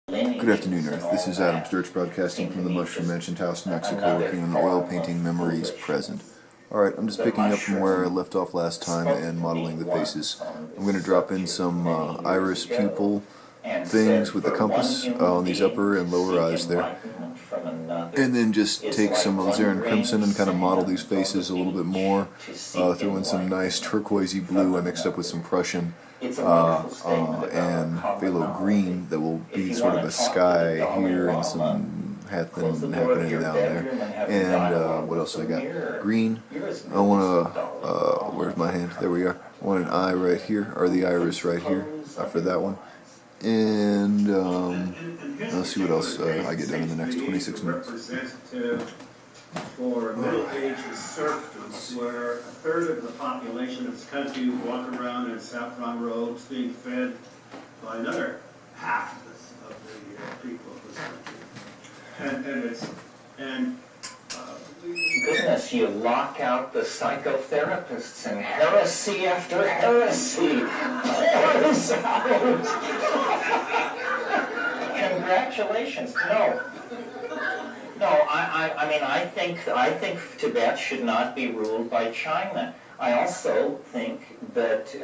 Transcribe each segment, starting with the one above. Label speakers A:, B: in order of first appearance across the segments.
A: Good afternoon, Earth. This is Adam Sturch broadcasting from the Mushroom Mansion House, Mexico, working on the oil painting Memories Present. Alright, I'm just picking up from where I left off last time and modeling the faces. I'm going to drop in some iris pupil things with the compass on these upper and lower eyes there. And then just take some alizarin crimson and kind of model these faces a little bit more. Throw in some nice turquoisey blue I mixed up with some Prussian. And phthalo green that will be sort of a sky here and some happening down there. And what else I got? Green. I want to, where's my hand? There we are. I want an eye right here, or the iris right here for that one. And let's see what else I get done in the next 26 minutes.
B: For middle-aged serfdoms, where a third of the population of this country walk around in saffron robes being fed by another half of the people of this country.
C: Goodness, you lock out the psychotherapists and heresy after heresy pours out. Congratulations. No, I mean, I think Tibet should not be ruled by China. I also think that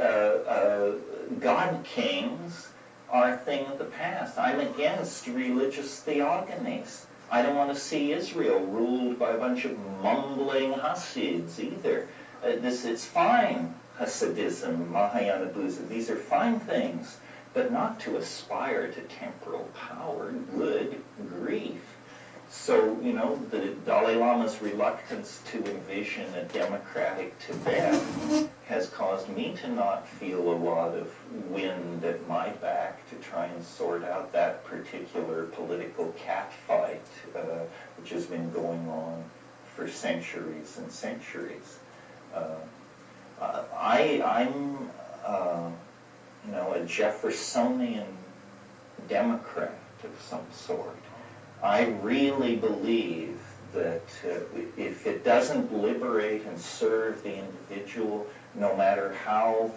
C: God kings are a thing of the past. I'm against religious theogonies. I don't want to see Israel ruled by a bunch of mumbling Hasids either. It's fine, Hasidism, Mahayana Buddhism. These are fine things, but not to aspire to temporal power. Good grief. So, the Dalai Lama's reluctance to envision a democratic Tibet has caused me to not feel a lot of wind at my back to try and sort out that particular political catfight, which has been going on for centuries and centuries. I'm a Jeffersonian Democrat of some sort. I really believe that if it doesn't liberate and serve the individual, no matter how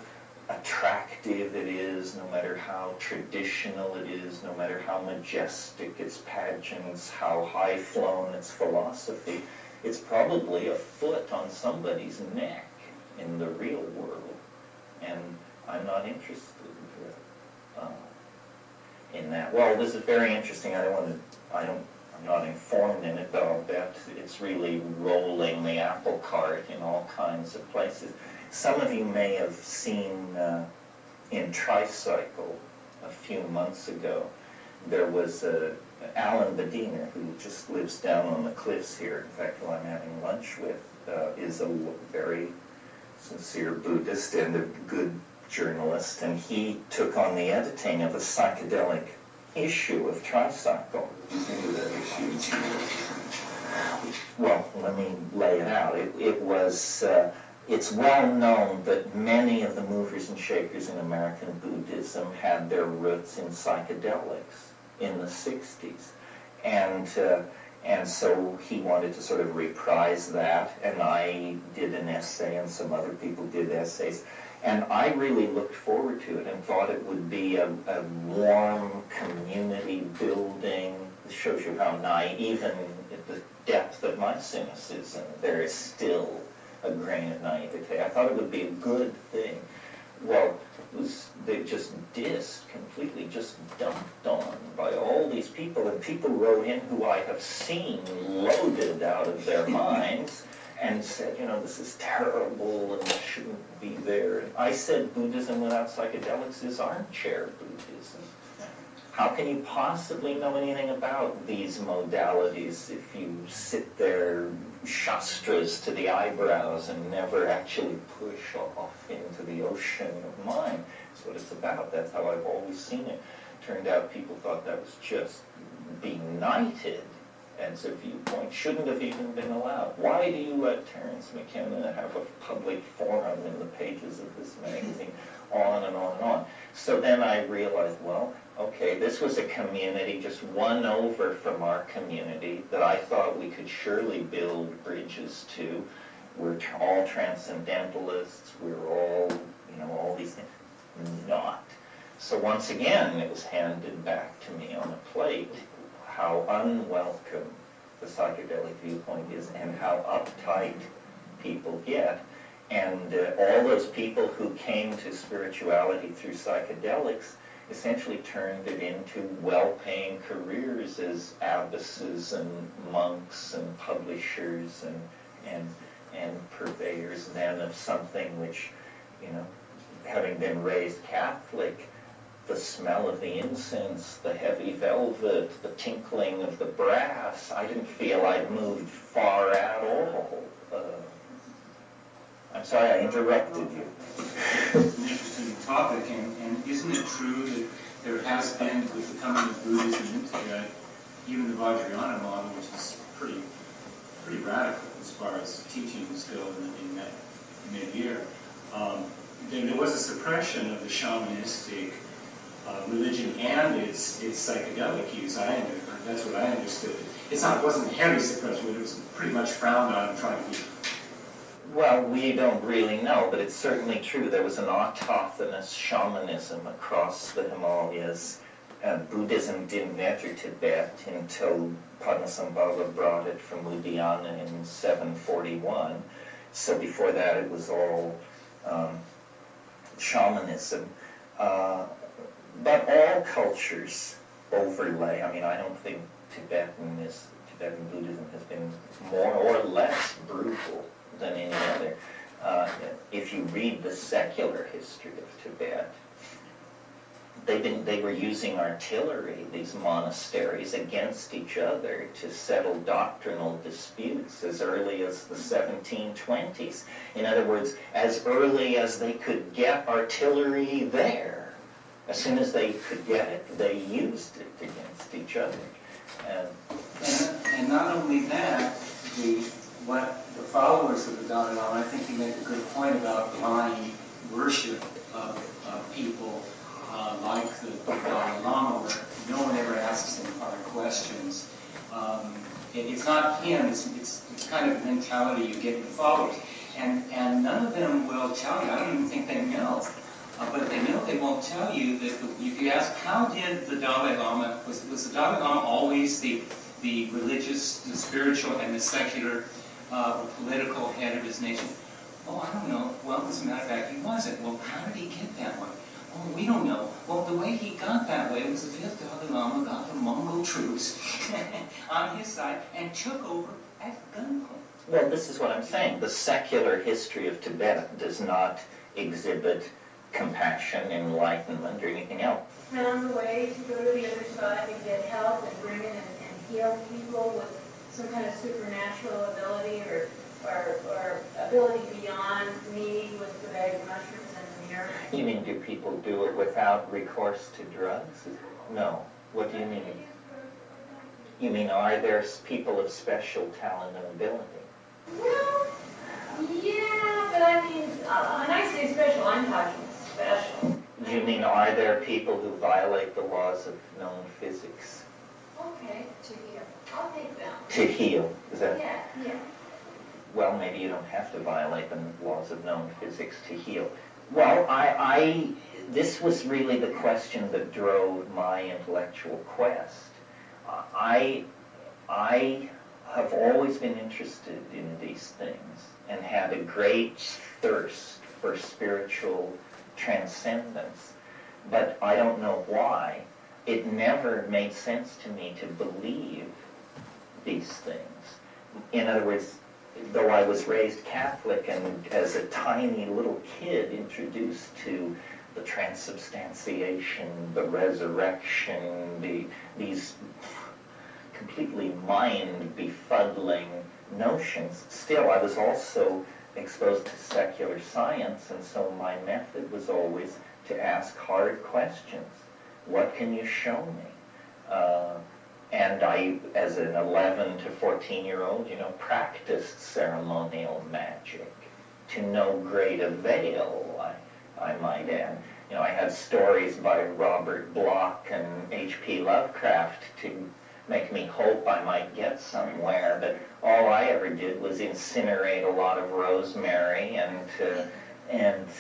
C: attractive it is, no matter how traditional it is, no matter how majestic its pageants, how high-flown its philosophy, it's probably a foot on somebody's neck in the real world. And I'm not interested in that. Well, this is very interesting. I'm not informed in it, but I'll bet it's really rolling the apple cart in all kinds of places. Some of you may have seen in Tricycle a few months ago, there was Alan Bediner, who just lives down on the cliffs here. In fact, who I'm having lunch with is a very sincere Buddhist and a good journalist, and he took on the editing of a psychedelic issue of Tricycle. Well, let me lay it out. It's well known that many of the movers and shakers in American Buddhism had their roots in psychedelics in the 60s. And so he wanted to sort of reprise that, and I did an essay, and some other people did essays. And I really looked forward to it and thought it would be a warm community building. It shows you how even at the depth of my cynicism, there is still a grain of naivete. I thought it would be a good thing. Well, they just completely just dumped on by all these people. And people wrote in who I have seen loaded out of their minds and said, this is terrible and it shouldn't be there. And I said Buddhism without psychedelics is armchair Buddhism. How can you possibly know anything about these modalities if you sit there shastras to the eyebrows and never actually push off into the ocean of mind? That's what it's about. That's how I've always seen it. Turned out people thought that was just benighted as a viewpoint, shouldn't have even been allowed. Why do you let Terence McKenna have a public forum in the pages of this magazine? On and on and on. So then I realized, well, okay, this was a community just one over from our community that I thought we could surely build bridges to. We're all transcendentalists. We're all, all these things. Not. So once again, it was handed back to me on a plate how unwelcome the psychedelic viewpoint is and how uptight people get. And all those people who came to spirituality through psychedelics essentially turned it into well-paying careers as abbesses and monks and publishers and purveyors then of something which, you know, having been raised Catholic, the smell of the incense, the heavy velvet, the tinkling of the brass, I didn't feel I'd moved far at all. I'm sorry I interrupted you.
D: It's an interesting topic, and isn't it true that there has been, with the coming of Buddhism into that, even the Vajrayana model, which is pretty radical as far as teachings go in that mid-year, there was a suppression of the shamanistic religion and its psychedelic use. That's what I understood. It wasn't a heavy suppression, but it was pretty much frowned on and trying to be.
C: Well, we don't really know, but it's certainly true. There was an autochthonous shamanism across the Himalayas. Buddhism didn't enter Tibet until Padmasambhava brought it from Ludhiana in 741. So before that it was all shamanism. But all cultures overlay. I mean, I don't think Tibetan Buddhism has been more or less brutal than any other. If you read the secular history of Tibet, they were using artillery, these monasteries, against each other to settle doctrinal disputes as early as the 1720s. In other words, as early as they could get artillery there. As soon as they could get it, they used it against each other.
D: And not only that, the followers of the Dalai Lama, I think you make a good point about blind worship of people like the Dalai Lama, where no one ever asks him hard questions. It's not him, it's kind of the mentality you get in the followers. And none of them will tell you, I don't even think they know, but if they know, they won't tell you that if you ask, how did the Dalai Lama, was the Dalai Lama always the religious, the spiritual, and the secular political head of his nation? Oh, I don't know. Well, as a matter of fact, he wasn't. Well, how did he get that way? Oh, we don't know. Well, the way he got that way was the fifth Dalai Lama got the Mongol troops on his side and took over at gunpoint.
C: Well, this is what I'm saying. The secular history of Tibet does not exhibit compassion, enlightenment, or anything else.
E: Found a way to go to the other side and get help and bring in and heal people with some kind of supernatural ability or ability beyond me with the bag of mushrooms and the mirror.
C: You mean, do people do it without recourse to drugs? No. What do you mean? You mean, are there people of special talent and ability?
E: Well, yeah, but I mean, when I say special, I'm talking special.
C: Do you mean, are there people who violate the laws of known physics?
E: Okay, to heal. I'll take them.
C: To heal? Is that?
E: Yeah.
C: Well, maybe you don't have to violate the laws of known physics to heal. Well, this was really the question that drove my intellectual quest. I have always been interested in these things and had a great thirst for spiritual transcendence, but I don't know why. It never made sense to me to believe these things. In other words, though I was raised Catholic and as a tiny little kid introduced to the transubstantiation, the resurrection, these completely mind-befuddling notions, still I was also exposed to secular science, and so my method was always to ask hard questions. What can you show me? And I, as an 11 to 14-year-old, practiced ceremonial magic to no great avail, I might add. I had stories by Robert Bloch and H.P. Lovecraft to make me hope I might get somewhere, but all I ever did was incinerate a lot of rosemary and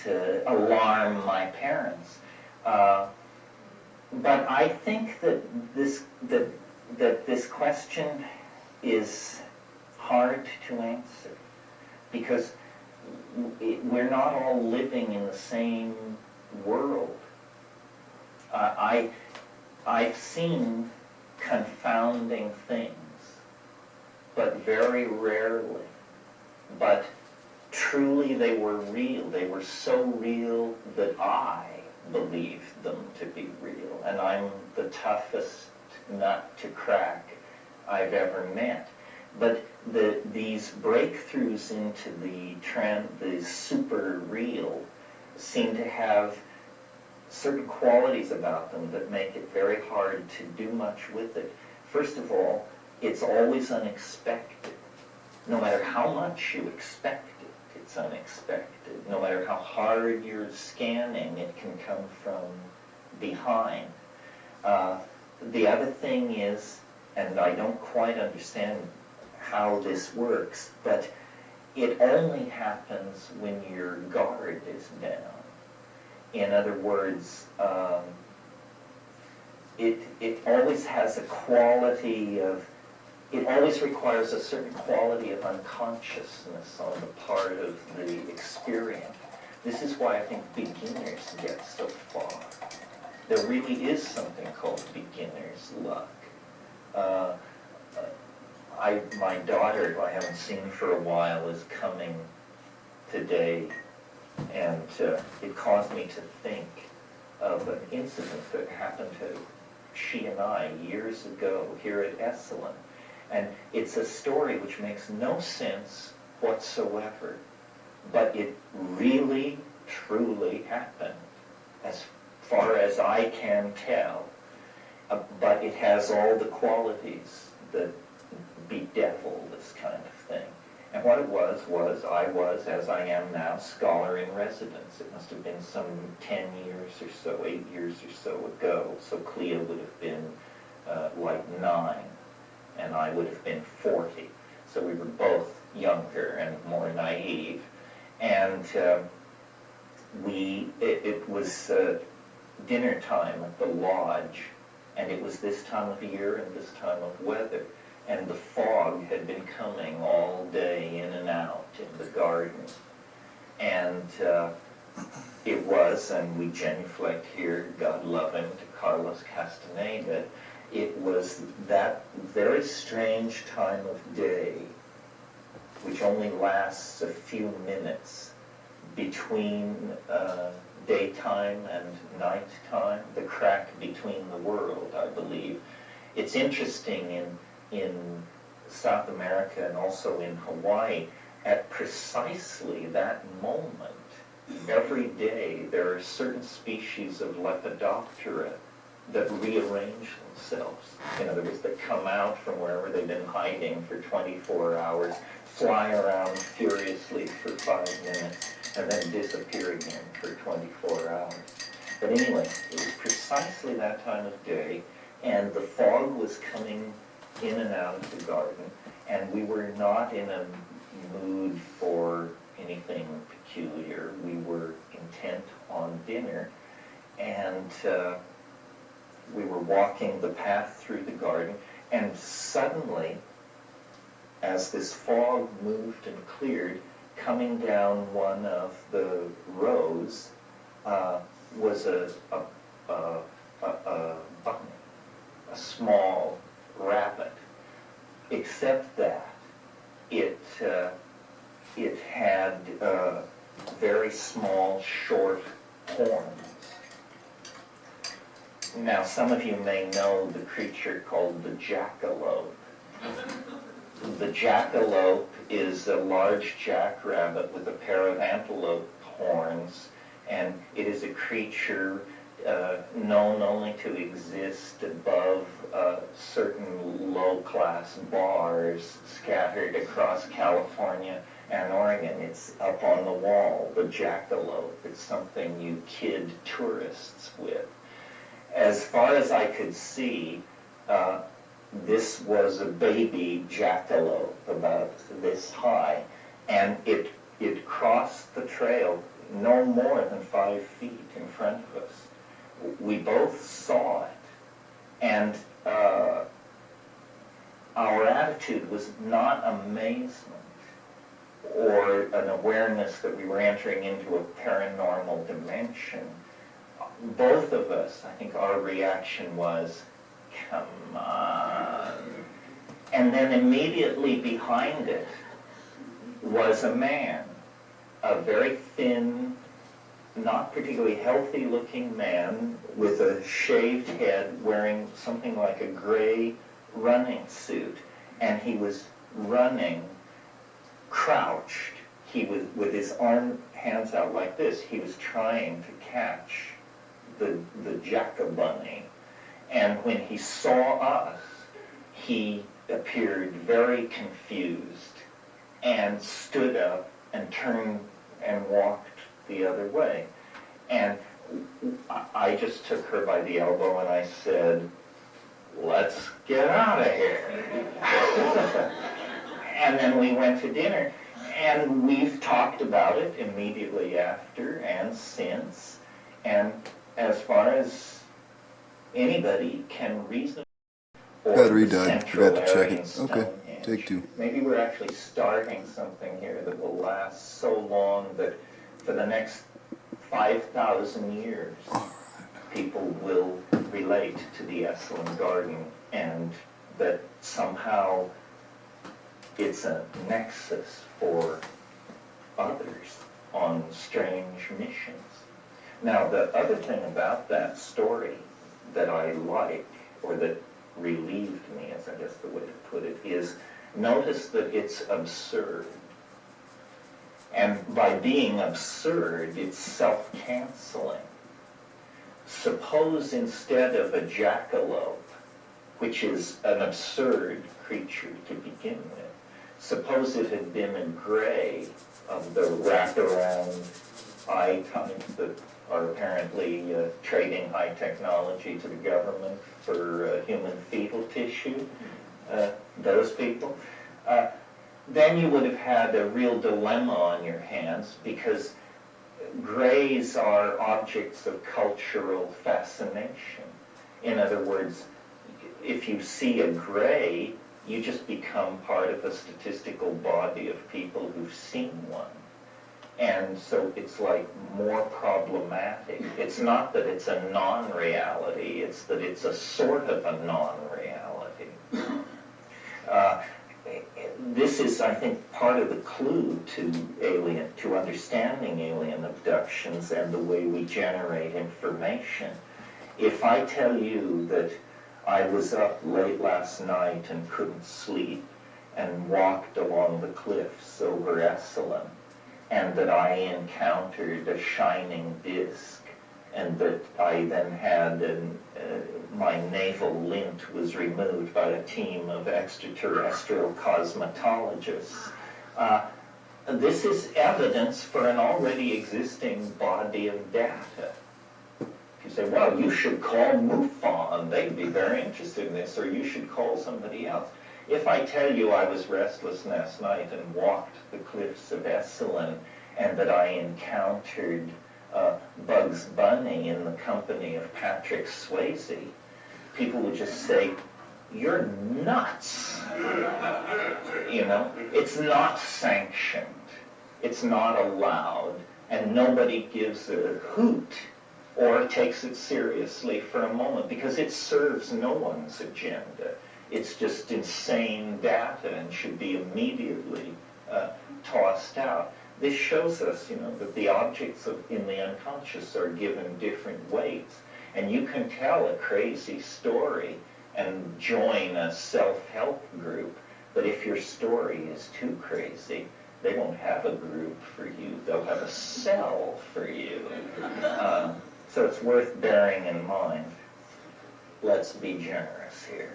C: to alarm my parents. But I think that this question is hard to answer because we're not all living in the same world. I've seen confounding things, but very rarely. But truly they were real. They were so real that I believed them to be real. And I'm the toughest nut to crack I've ever met. But these breakthroughs into the super real seem to have certain qualities about them that make it very hard to do much with it. First of all, it's always unexpected. No matter how much you expect it, it's unexpected. No matter how hard you're scanning, it can come from behind. The other thing is, and I don't quite understand how this works, but it only happens when your guard is down. In other words, it always has a quality of, it always requires a certain quality of unconsciousness on the part of the experience. This is why I think beginners get so far. There really is something called beginner's luck. My daughter, who I haven't seen for a while, is coming today, and it caused me to think of an incident that happened to she and I years ago here at Esalen. And it's a story which makes no sense whatsoever, but it really, truly happened, as far as I can tell. But it has all the qualities that bedevil this kind of thing. And what it was I was, as I am now, scholar in residence. It must have been some 10 years or so, 8 years or so ago. So Clea would have been like 9, and I would have been 40. So we were both younger and more naive. And it was dinner time at the lodge, and it was this time of year and this time of weather. And the fog had been coming all day in and out in the garden. And it was, and we genuflect here, God love him, to Carlos Castaneda, it was that very strange time of day, which only lasts a few minutes between daytime and nighttime, the crack between the world, I believe. It's interesting in South America and also in Hawaii, at precisely that moment, every day there are certain species of Lepidoptera that rearrange themselves. In other words, that come out from wherever they've been hiding for 24 hours, fly around furiously for 5 minutes, and then disappear again for 24 hours. But anyway, it was precisely that time of day, and the fog was coming in and out of the garden, and we were not in a mood for anything peculiar. We were intent on dinner, and we were walking the path through the garden, and suddenly, as this fog moved and cleared, coming down one of the rows was a bunny, a small rabbit, except that it had very small, short horns. Now, some of you may know the creature called the jackalope. The jackalope is a large jackrabbit with a pair of antelope horns, and it is a creature known only to exist above certain low-class bars scattered across California and Oregon. It's up on the wall, the jackalope. It's something you kid tourists with. As far as I could see, this was a baby jackalope about this high, and it crossed the trail no more than 5 feet in front of us. we both saw it, and our attitude was not amazement or an awareness that we were entering into a paranormal dimension. Both of us, I think our reaction was, come on. And then immediately behind it was a man, a very thin, not particularly healthy looking man with a shaved head, wearing something like a gray running suit. And he was running crouched. He was with his hands out like this. He was trying to catch the jack-a-bunny. And when he saw us, he appeared very confused and stood up and turned and walked the other way. And I just took her by the elbow and I said, let's get out of here. And then we went to dinner, and we've talked about it immediately after and since. And as far as anybody can reason,
A: Battery died. Forgot to check it. Okay, take two.
C: maybe we're actually starting something here that will last so long that for the next 5,000 years, people will relate to the Esalen Garden, and that somehow it's a nexus for others on strange missions. Now, the other thing about that story that I like, or that relieved me, is I guess the way to put it, is notice that it's absurd. And by being absurd, it's self-canceling. Suppose instead of a jackalope, which is an absurd creature to begin with, suppose it had been a gray of the wraparound eye type that are apparently trading high technology to the government for human fetal tissue, those people, then you would have had a real dilemma on your hands, because grays are objects of cultural fascination. In other words, if you see a gray, you just become part of a statistical body of people who've seen one. And so it's like more problematic. It's not that it's a non-reality, it's that it's a sort of a non-reality. This is, I think, part of the clue to understanding alien abductions and the way we generate information. If I tell you that I was up late last night and couldn't sleep and walked along the cliffs over Esalen, and that I encountered a shining disk, and that I then had my navel lint was removed by a team of extraterrestrial cosmetologists. This is evidence for an already existing body of data. You say, well, you should call MUFON. They'd be very interested in this, or you should call somebody else. If I tell you I was restless last night and walked the cliffs of Esalen, and that I encountered Bugs Bunny in the company of Patrick Swayze, people would just say, you're nuts. You know, it's not sanctioned, it's not allowed, and nobody gives a hoot or takes it seriously for a moment, because it serves no one's agenda. It's just insane data and should be immediately tossed out. This shows us, that the objects in the unconscious are given different weights. And you can tell a crazy story and join a self-help group, but if your story is too crazy, they won't have a group for you. They'll have a cell for you. So it's worth bearing in mind. Let's be generous here.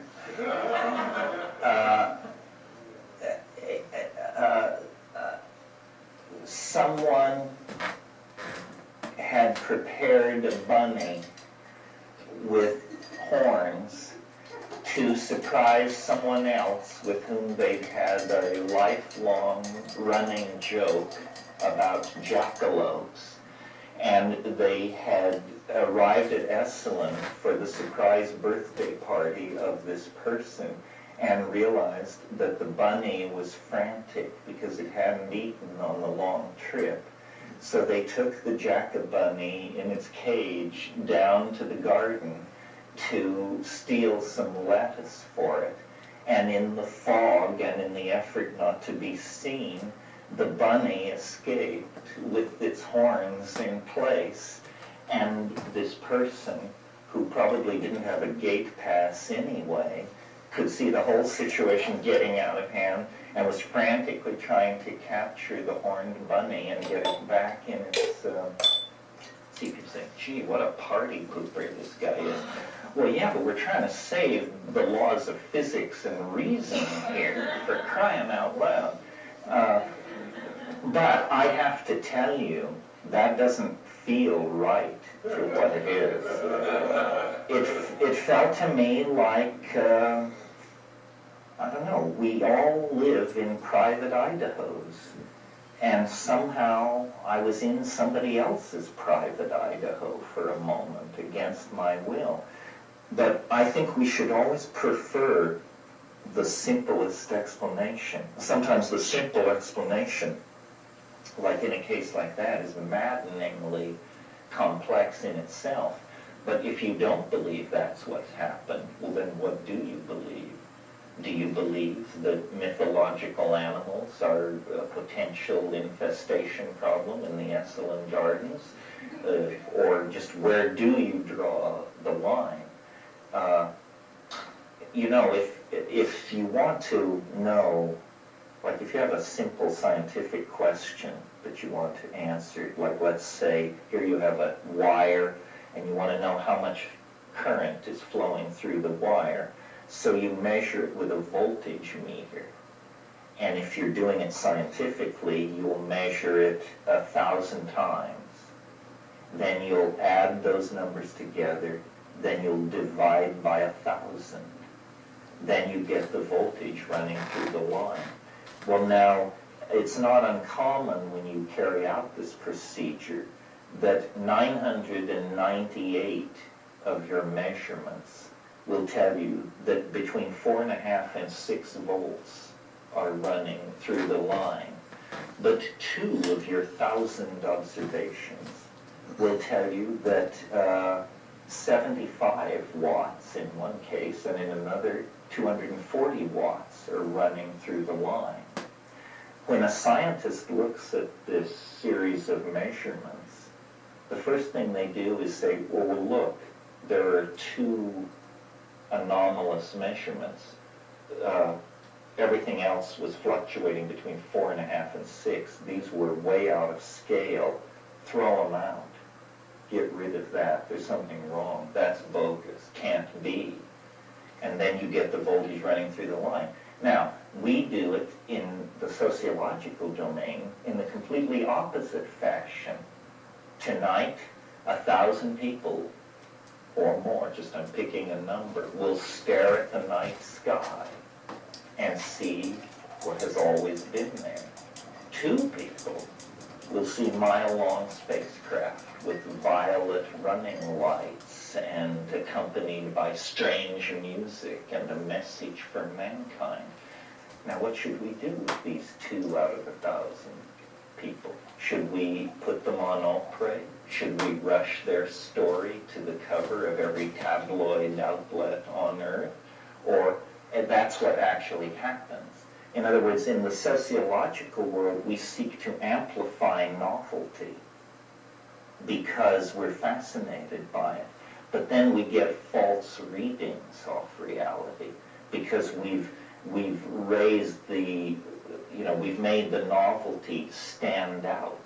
C: Someone had prepared a bunny with horns to surprise someone else with whom they'd had a lifelong running joke about jackalopes. and they had arrived at Esalen for the surprise birthday party of this person and realized that the bunny was frantic because it hadn't eaten on the long trip. So they took the jacket bunny in its cage down to the garden to steal some lettuce for it. And in the fog and in the effort not to be seen, the bunny escaped with its horns in place. And this person, who probably didn't have a gate pass anyway, could see the whole situation getting out of hand and was frantically trying to capture the horned bunny and get it back in its... So you could say, gee, what a party pooper this guy is. Well, yeah, but we're trying to save the laws of physics and reason here, for crying out loud. But I have to tell you, that doesn't feel right for what it is. It felt to me like, I don't know, we all live in private Idahos. And somehow I was in somebody else's private Idaho for a moment against my will. But I think we should always prefer the simplest explanation. Sometimes the simple explanation, like in a case like that, is maddeningly complex in itself. But if you don't believe that's what's happened, well then what do you believe? Do you believe that mythological animals are a potential infestation problem in the Esalen Gardens? Or just where do you draw the line? You know, if you want to know, like if you have a simple scientific question that you want to answer, like let's say here you have a wire and you want to know how much current is flowing through the wire. So you measure it with a voltage meter. And if you're doing it scientifically, you'll measure it 1,000 times. Then you'll add those numbers together. Then you'll divide by 1,000. Then you get the voltage running through the line. Well, now, it's not uncommon when you carry out this procedure that 998 of your measurements will tell you that between 4.5 and 6 volts are running through the line. But 2 of your 1,000 observations will tell you that 75 watts in one case, and in another 240 watts are running through the line. When a scientist looks at this series of measurements, the first thing they do is say, well, look, there are 2 anomalous measurements. Everything else was fluctuating between 4.5 and 6. These were way out of scale. Throw them out. Get rid of that. There's something wrong. That's bogus. Can't be. And then you get the voltage running through the line. Now, we do it in the sociological domain in the completely opposite fashion. Tonight, 1,000 people or more, just I'm picking a number, will stare at the night sky and see what has always been there. 2 people will see mile-long spacecraft with violet running lights and accompanied by strange music and a message for mankind. Now, what should we do with these 2 out of 1,000 people? Should we put them on Opry? Should we rush their story to the cover of every tabloid outlet on Earth? Or that's what actually happens. In other words, in the sociological world, we seek to amplify novelty because we're fascinated by it. But then we get false readings of reality because we've raised the, we've made the novelty stand out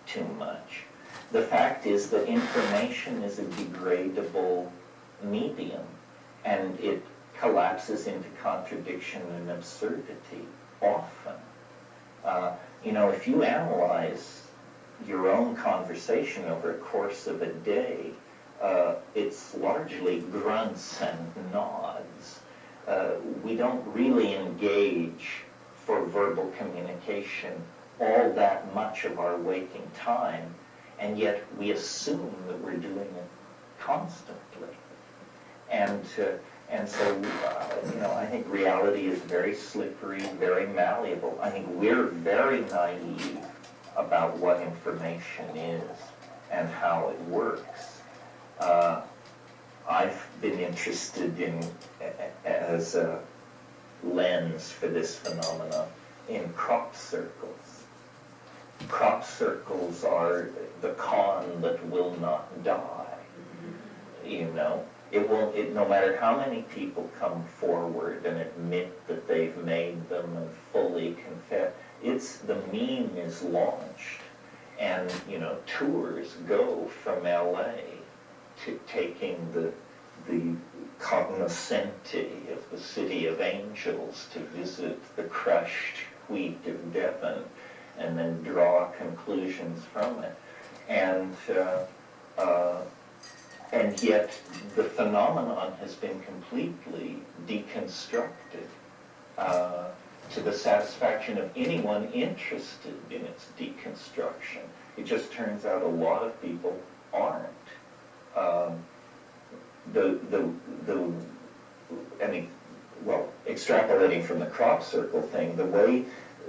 C: too much. The fact is that information is a degradable medium, and it collapses into contradiction and absurdity often. If you analyze your own conversation over a course of a day, it's largely grunts and nods. We don't really engage for verbal communication all that much of our waking time. and yet we assume that we're doing it constantly. And so, I think reality is very slippery, very malleable. I think we're very naive about what information is and how it works. I've been interested in, as a lens for this phenomenon, in crop circles. Crop circles are the con that will not die. No matter how many people come forward and admit that they've made them and fully confess, the meme is launched, and tours go from LA to taking the cognoscenti of the City of Angels to visit the crushed wheat of Devon, and then draw conclusions from it. And yet the phenomenon has been completely deconstructed to the satisfaction of anyone interested in its deconstruction. It just turns out a lot of people aren't. Extrapolating from the crop circle thing, the way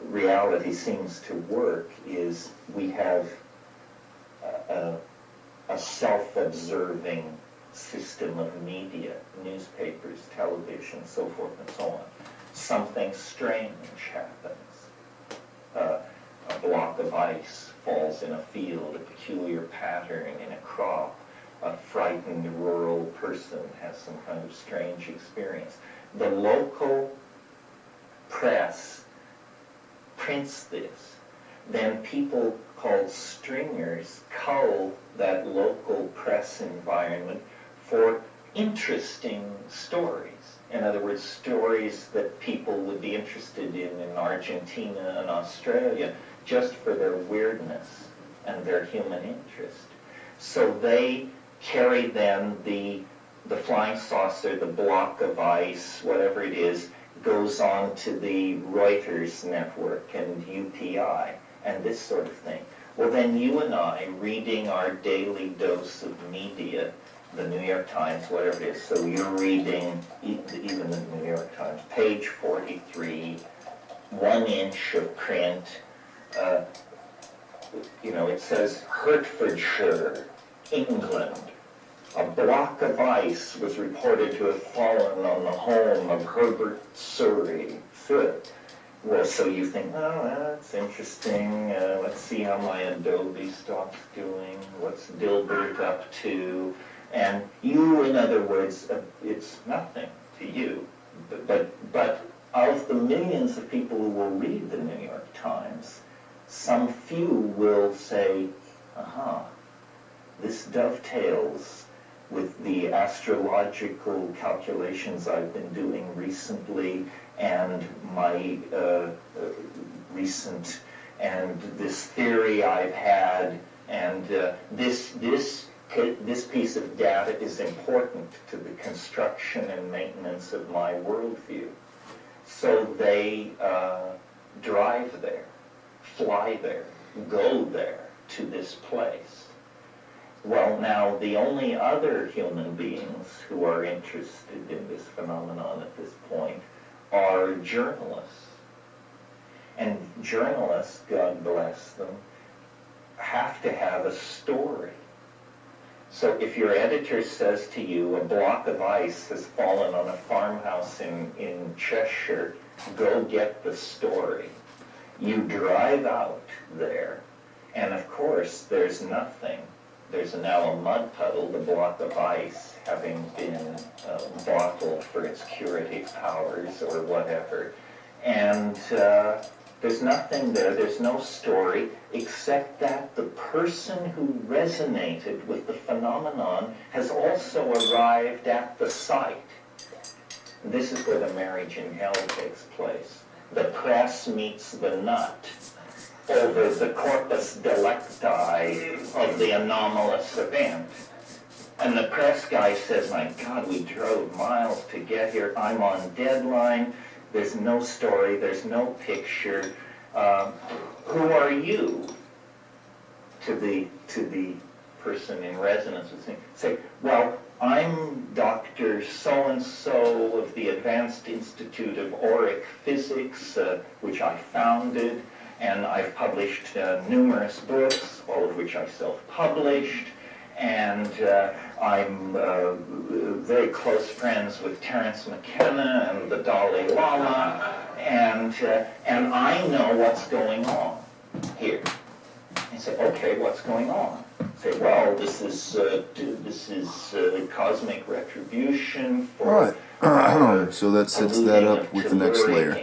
C: reality seems to work is we have a self-observing system of media, newspapers, television, so forth and so on. Something strange happens. A block of ice falls in a field, a peculiar pattern in a crop. A frightened rural person has some kind of strange experience. The local press prints this. Then people called stringers cull that local press environment for interesting stories. In other words, stories that people would be interested in Argentina and Australia, just for their weirdness and their human interest. So they carry then the flying saucer, the block of ice, whatever it is, goes on to the Reuters network and UPI and this sort of thing. Well, then you and I, reading our daily dose of media, the New York Times, whatever it is, so you're reading, even the New York Times, page 43, 1 inch of print, it says Hertfordshire, England. A block of ice was reported to have fallen on the home of Herbert Surrey. Well, so you think, oh, that's interesting. Let's see how my Adobe stock's doing. What's Dilbert up to? And you, in other words, it's nothing to you. But of the millions of people who will read the New York Times, some few will say, aha, this dovetails with the astrological calculations I've been doing recently and my this theory I've had, and this piece of data is important to the construction and maintenance of my worldview. So they drive there, fly there, go there to this place. Well, now, the only other human beings who are interested in this phenomenon at this point are journalists. And journalists, God bless them, have to have a story. So if your editor says to you, a block of ice has fallen on a farmhouse in Cheshire, go get the story. You drive out there, and of course, there's nothing. There's now a mud puddle, the block of ice, having been bottled for its curative powers or whatever. And there's nothing there, there's no story, except that the person who resonated with the phenomenon has also arrived at the site. This is where the marriage in hell takes place. The press meets the nut over the corpus delicti of the anomalous event. And the press guy says, my God, we drove miles to get here. I'm on deadline. There's no story. There's no picture. Who are you? To to the person in residence and say, well, I'm Dr. So-and-so of the Advanced Institute of Auric Physics, which I founded, and I've published numerous books, all of which I self-published, and I'm very close friends with Terence McKenna and the Dalai Lama, and I know what's going on here. And say, okay, what's going on? Say, well, this is cosmic retribution for.
A: Alright, so that sets that up with the next layer.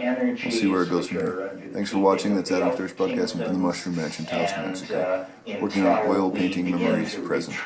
A: We'll see where it goes from here. Thanks for watching. That's Adam Sturch podcasting from the Mushroom Mansion, Taos, Mexico. Working on oil painting memories present.